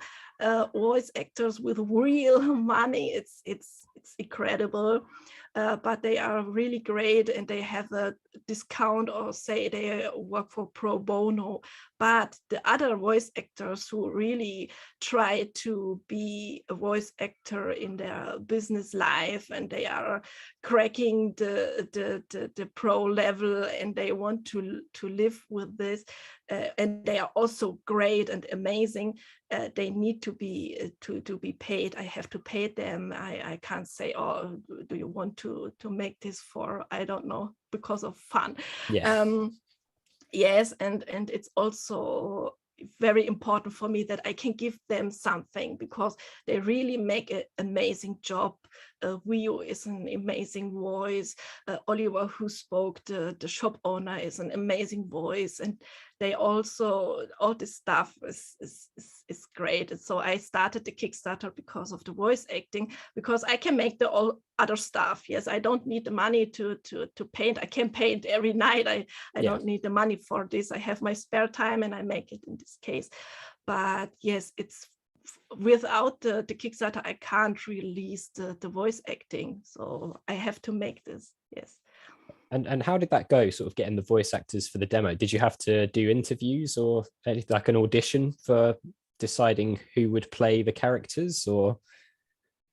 voice actors with real money, it's incredible. But they are really great, and they have a discount or say they work for pro bono. But the other voice actors who really try to be a voice actor in their business life, and they are cracking the pro level, and they want to live with this, and they are also great and amazing. They need to be paid. I have to pay them. I can't say, oh, do you want to make this for, I don't know, because of fun. Yes, and it's also very important for me that I can give them something, because they really make an amazing job. Rio is an amazing voice. Oliver, who spoke the shop owner, is an amazing voice, and they also, all this stuff is great. And so I started the Kickstarter because of the voice acting, because I can make the all other stuff. Yes, I don't need the money to paint. I can paint every night. I don't need the money for this. I have my spare time and I make it in this case. But yes, it's without the Kickstarter, I can't release the voice acting. So I have to make this. Yes. And how did that go, sort of getting the voice actors for the demo? Did you have to do interviews or anything, like an audition for deciding who would play the characters? Or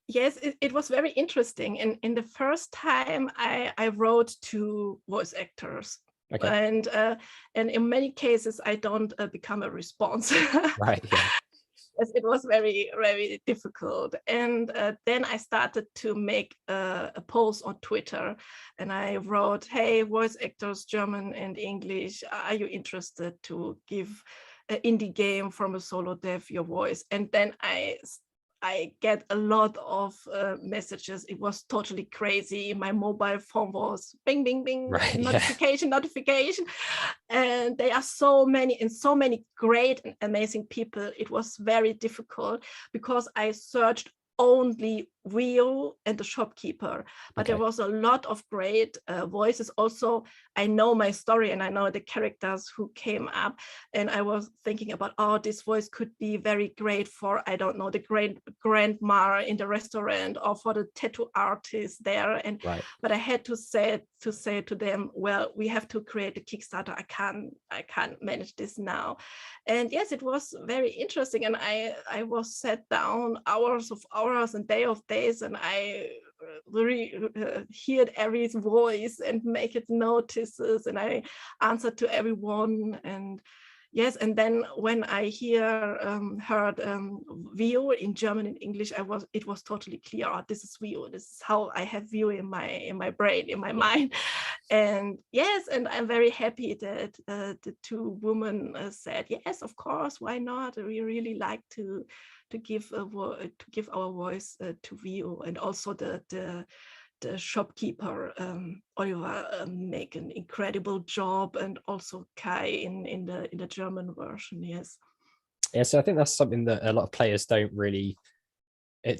yes, it was very interesting. And in the first time I wrote to voice actors. Okay. And in many cases I don't become a response. Right. Yeah. Yes, it was very, very difficult. And then I started to make a post on Twitter, and I wrote, hey, voice actors, German and English, are you interested to give indie game from a solo dev your voice. And then I get a lot of messages. It was totally crazy. My mobile phone was bing, bing, bing, Right, notification, notification. And there are so many great and amazing people. It was very difficult because I searched only Rio and the shopkeeper, but there was a lot of great voices. Also, I know my story and I know the characters who came up, and I was thinking about, oh, this voice could be very great for, I don't know, the great grandma in the restaurant or for the tattoo artist there. And but I had to say to them, well, we have to create a Kickstarter. I can't manage this now. And yes, it was very interesting, and I was sat down hours and day of days, and I really heard every voice and make it notices, and I answered to everyone. And yes, and then when I heard Vio in German and English, it was totally clear. Oh, this is Vio. This is how I have Vio in my brain, in my mind. And yes, and I'm very happy that the two women said yes, of course, why not? We really like to give our voice to Vio, and also the shopkeeper Oliver make an incredible job, and also Kai in the German version. Yes. Yeah, so I think that's something that a lot of players don't really,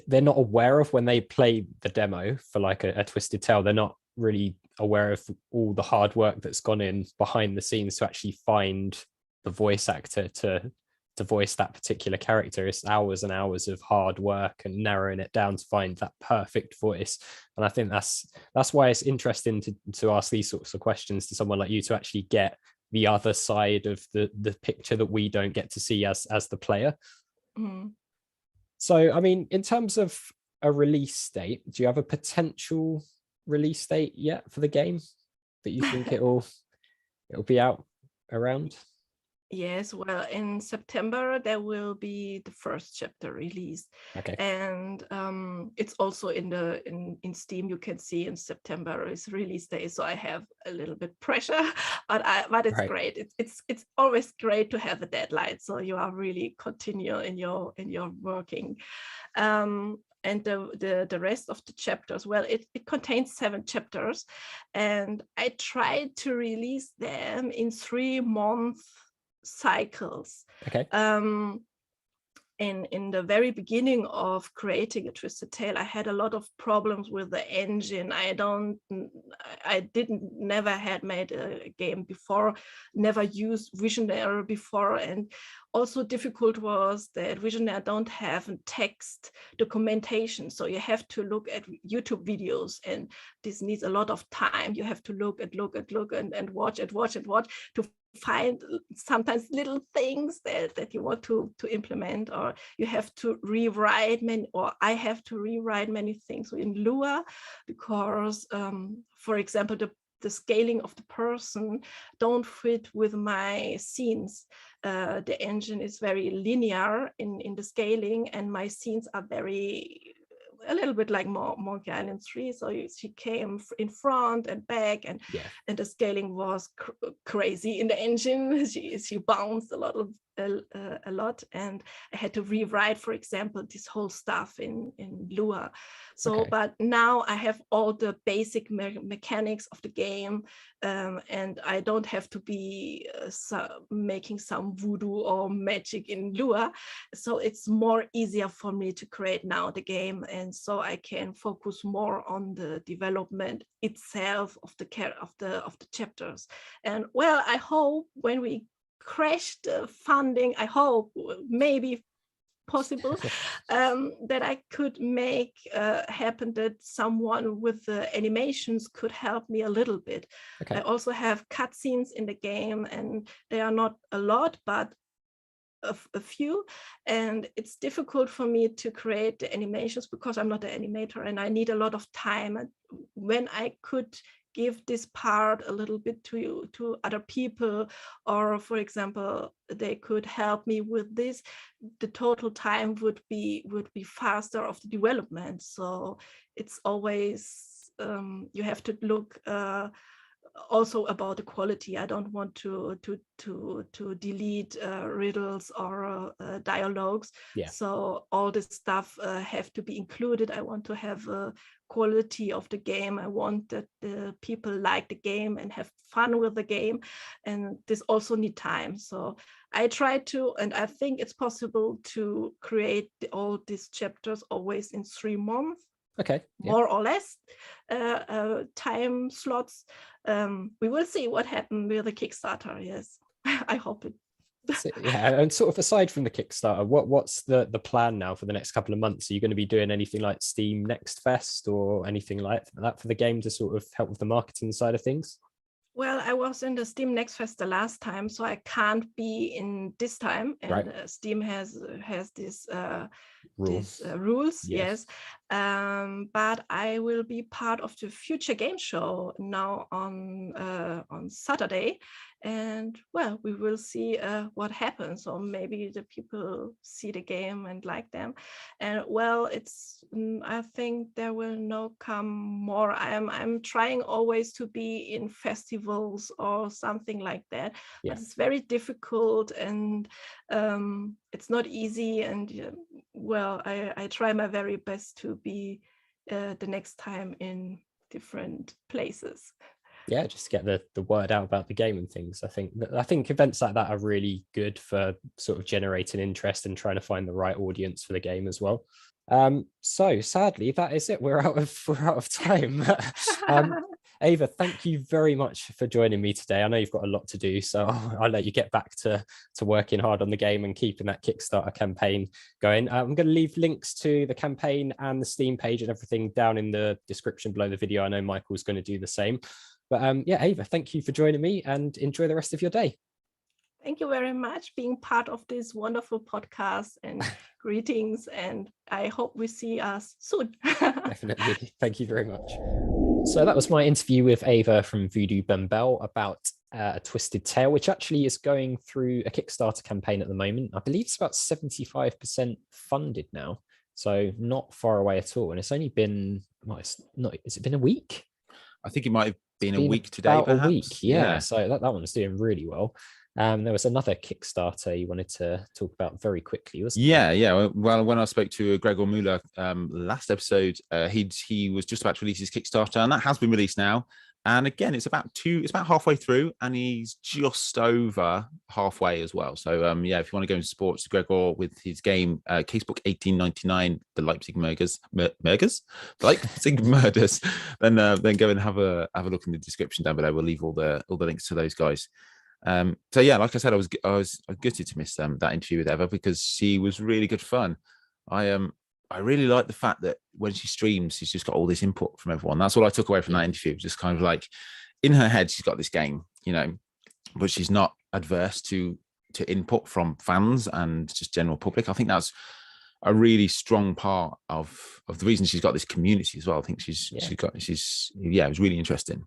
they're not aware of when they play the demo for like a Twisted Tale. They're not really aware of all the hard work that's gone in behind the scenes to actually find the voice actor to voice that particular character. It's hours and hours of hard work and narrowing it down to find that perfect voice. And I think that's why it's interesting to ask these sorts of questions to someone like you, to actually get the other side of the picture that we don't get to see as the player. So, I mean, in terms of a release date, do you have a potential release date yet for the game that you think it'll be out around? Yes, well, in September there will be the first chapter released. Okay. And it's also in Steam. You can see in September is release day, so I have a little bit pressure, but it's great. It's always great to have a deadline, so you are really continue in your working. And the rest of the chapters, well, it contains 7 chapters, and I tried to release them in 3-month cycles. Okay. In the very beginning of creating a Twisted Tale, I had a lot of problems with the engine. Never had made a game before, never used Visionary before, and also difficult was that Visionary don't have a text documentation, so you have to look at YouTube videos, and this needs a lot of time. You have to look and watch to find sometimes little things that you want to implement, or you have to rewrite I have to rewrite many things in Lua, because for example the scaling of the person don't fit with my scenes. The engine is very linear in the scaling, and my scenes are a little bit like Monkey Island 3. So she came in front and back, and the scaling was crazy in the engine. She bounced a lot, and I had to rewrite, for example, this whole stuff in Lua. So, but now I have all the basic mechanics of the game, and I don't have to be making some voodoo or magic in Lua. So it's more easier for me to create now the game, and so I can focus more on the development itself of the chapters. And well, I hope when we crash the funding, I hope maybe possible that I could make happen, that someone with the animations could help me a little bit. I also have cutscenes in the game, and they are not a lot, but a few, and it's difficult for me to create the animations because I'm not an animator, and I need a lot of time. And when I could give this part a little bit to other people, or for example they could help me with this, the total time would be faster of the development. So it's always you have to look also about the quality. I don't want to delete riddles or dialogues. Yeah. So all this stuff have to be included. I want to have a quality of the game. I want that the people like the game and have fun with the game, and this also need time. So I try to, and I think it's possible to create all these chapters always in 3 months. Okay. More or less time slots. We will see what happens with the Kickstarter. Yes, I hope it. So, yeah, and sort of aside from the Kickstarter, what's the plan now for the next couple of months? Are you going to be doing anything like Steam Next Fest or anything like that for the game to sort of help with the marketing side of things? Well, I was in the Steam Next Fest the last time, so I can't be in this time. And Right. Steam has this Rules. rules, Yes. yes. But I will be part of the Future Game Show now on Saturday, and well, we will see what happens. Or maybe the people see the game and like them, and well, I think there will no come more. I'm trying always to be in festivals or something like that, Yeah. but it's very difficult, and it's not easy. And well, I try my very best to be the next time in different places. Yeah, just get the word out about the game and things. I think events like that are really good for sort of generating interest and trying to find the right audience for the game as well. So sadly, that is it. We're out of time. Ava, thank you very much for joining me today. I know you've got a lot to do, so I'll let you get back to working hard on the game and keeping that Kickstarter campaign going. I'm going to leave links to the campaign and the Steam page and everything down in the description below the video. I know Michael's going to do the same. But yeah, Ava, thank you for joining me and enjoy the rest of your day. Thank you very much being part of this wonderful podcast, and greetings, and I hope we see us soon. Definitely. Thank you very much. So that was my interview with Ava from Voodoo Bembel about A Twisted Tale, which actually is going through a Kickstarter campaign at the moment. I believe it's about 75% funded now, so not far away at all. And it's only been, has it been a week? I think it might have been a week today, about perhaps. A week, yeah. So that one's doing really well. There was another Kickstarter you wanted to talk about very quickly, wasn't there? Yeah. Well, when I spoke to Gregor Muller last episode, he was just about to release his Kickstarter, and that has been released now. And again, it's about halfway through, and he's just over halfway as well. So yeah, if you want to go and support Gregor with his game Casebook 1899, the Leipzig Murders, Leipzig Murders, then go and have a look in the description down below. We'll leave all the links to those guys. So yeah, like I said, I was gutted to miss that interview with Eva, because she was really good fun. I really like the fact that when she streams, she's just got all this input from everyone. That's all I took away from that interview. Just kind of like in her head, she's got this game, but she's not adverse to input from fans and just general public. I think that's a really strong part of the reason she's got this community as well. I think it was really interesting.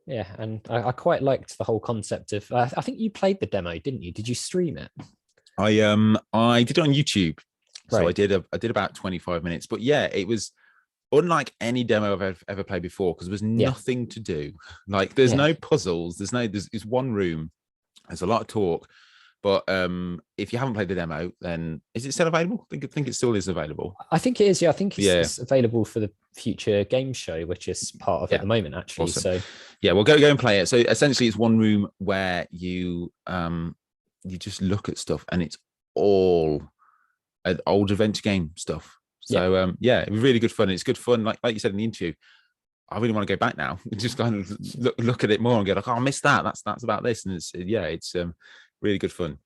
Yeah, and I quite liked the whole concept of. I think you played the demo, didn't you? Did you stream it? I did it on YouTube, so right. I did about 25 minutes. But yeah, it was unlike any demo I've ever played before, because there was nothing to do. Like there's no puzzles. There's one room. There's a lot of talk. But if you haven't played the demo, then is it still available? I think it still is available. I think it is. Yeah, I think it's available for the future game show, which is part of it at the moment, actually. Awesome. So yeah, we'll go and play it. So essentially, it's one room where you just look at stuff, and it's all old adventure game stuff. So it was really good fun. It's good fun, like you said in the interview. I really want to go back now and just kind of look at it more and go like, oh, I missed that. That's about this, and it's really good fun.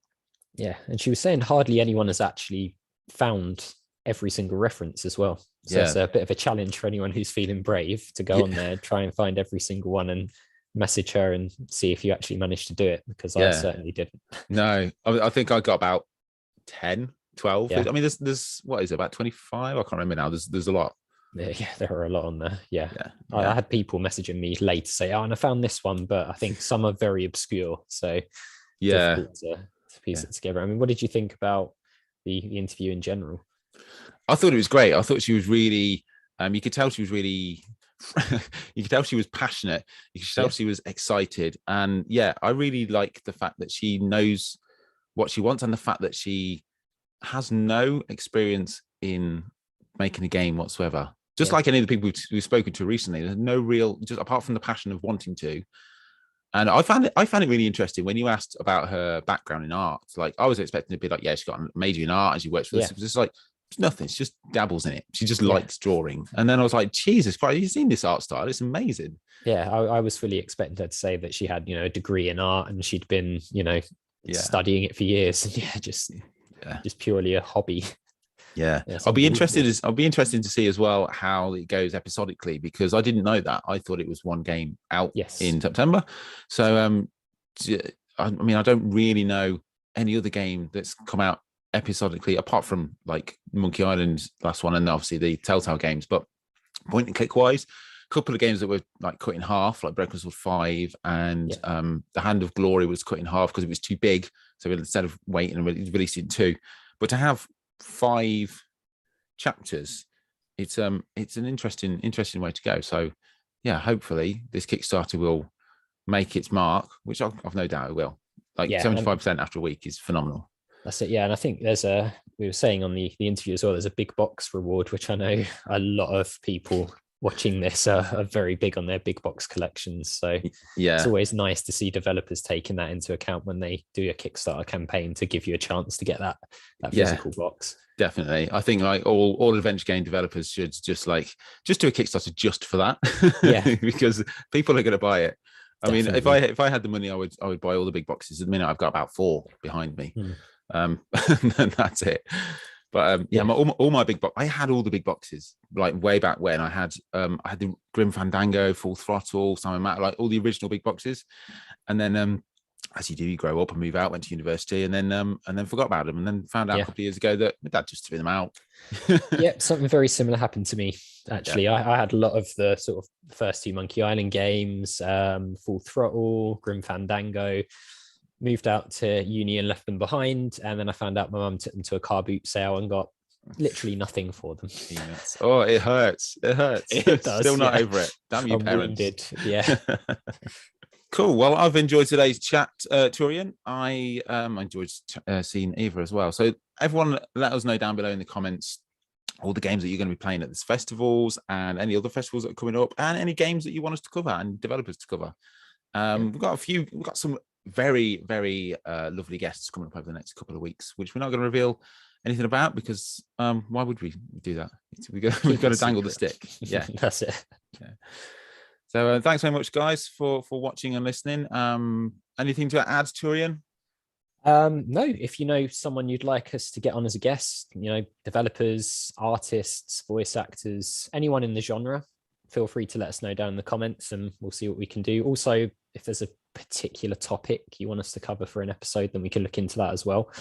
Yeah, and she was saying hardly anyone has actually found every single reference as well. So it's a bit of a challenge for anyone who's feeling brave to go on there, try and find every single one and message her and see if you actually managed to do it, because I certainly didn't. No, I think I got about 10, 12. I mean, there's what is it, about 25? I can't remember now. There's a lot. Yeah, there are a lot on there. Yeah. I had people messaging me late to say, oh, and I found this one, but I think some are very obscure. So difficult to piece it together. I mean, what did you think about the interview in general? I thought it was great. I thought she was really, you could tell she was really you could tell she was passionate. You could tell she was excited. And yeah, I really like the fact that she knows what she wants, and the fact that she has no experience in making a game whatsoever. Just like any of the people we've spoken to recently, there's no real, just apart from the passion of wanting to. And I found it really interesting when you asked about her background in art. Like, I was expecting to be like, yeah, she got a major in art and she works for this. It was just like, it's nothing. She just dabbles in it. She just likes drawing. And then I was like, Jesus Christ, you've seen this art style? It's amazing. Yeah, I was fully expecting her to say that she had, a degree in art and she'd been, studying it for years. And just purely a hobby. Yeah, I'll be interested to see as well how it goes episodically, because I didn't know that. I thought it was one game out in September. So I mean, I don't really know any other game that's come out episodically apart from like Monkey Island's last one and obviously the Telltale games. But point and click wise, a couple of games that were like cut in half, like Broken Sword 5 and The Hand of Glory was cut in half because it was too big. So instead of waiting and released it in 2, but to have 5 chapters, it's an interesting way to go. So yeah, hopefully this Kickstarter will make its mark, which I've no doubt it will. Like 75% after a week is phenomenal. That's it. Yeah, and I think we were saying on the interview as well, there's a big box reward, which I know a lot of people watching this are very big on their big box collections. So it's always nice to see developers taking that into account when they do a Kickstarter campaign to give you a chance to get that physical box. Definitely. I think like all adventure game developers should just do a Kickstarter just for that. Because people are going to buy it. I mean, if I had the money, I would buy all the big boxes. At the minute, I've got about 4 behind me. And that's it. But all my big box, I had all the big boxes like way back when. I had the Grim Fandango, Full Throttle, Simon Matt, like all the original big boxes. And then as you do, you grow up and move out, went to university, and then forgot about them, and then found out a couple of years ago that my dad just threw them out. Something very similar happened to me actually. I had a lot of the sort of first 2 Monkey Island games, Full Throttle, Grim Fandango. Moved out to uni and left them behind, and then I found out my mum took them to a car boot sale and got literally nothing for them. Oh, it hurts. It does. Still not over it. Damn you, parents. Wounded. Yeah. Cool. Well, I've enjoyed today's chat, Turian. I enjoyed seeing Eva as well. So everyone, let us know down below in the comments all the games that you're going to be playing at these festivals and any other festivals that are coming up, and any games that you want us to cover and developers to cover. We've got some very, very lovely guests coming up over the next couple of weeks, which we're not going to reveal anything about because why would we do that? We've got to dangle the stick. Yeah, that's it. Yeah. So thanks very much, guys, for watching and listening. Anything to add, Turian? No, if you know someone you'd like us to get on as a guest, developers, artists, voice actors, anyone in the genre, feel free to let us know down in the comments and we'll see what we can do. Also, if there's a particular topic you want us to cover for an episode, then we can look into that as well.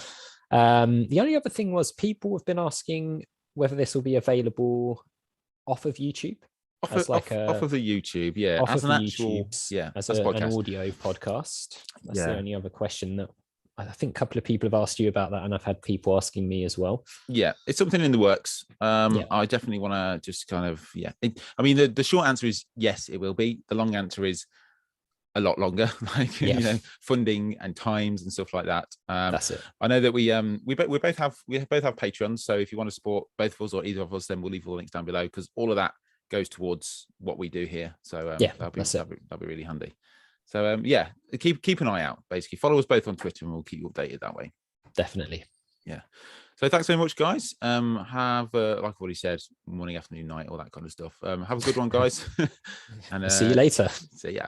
The only other thing was people have been asking whether this will be available off of YouTube. Off of the YouTube, yeah. Off as of an actual, YouTube, as an audio podcast. That's the only other question that I think a couple of people have asked you about that, and I've had people asking me as well. Yeah, it's something in the works. I definitely want to just kind of, I mean, the short answer is yes, it will be. The long answer is a lot longer, like funding and times and stuff like that. That's it. I know that we both have Patreons, so if you want to support both of us or either of us, then we'll leave all the links down below because all of that goes towards what we do here. So that'll be really handy. So keep an eye out. Basically, follow us both on Twitter, and we'll keep you updated that way. Definitely. Yeah. So thanks very much, guys. Have like I've already said, morning, afternoon, night, all that kind of stuff. Have a good one, guys. And see you later. See ya.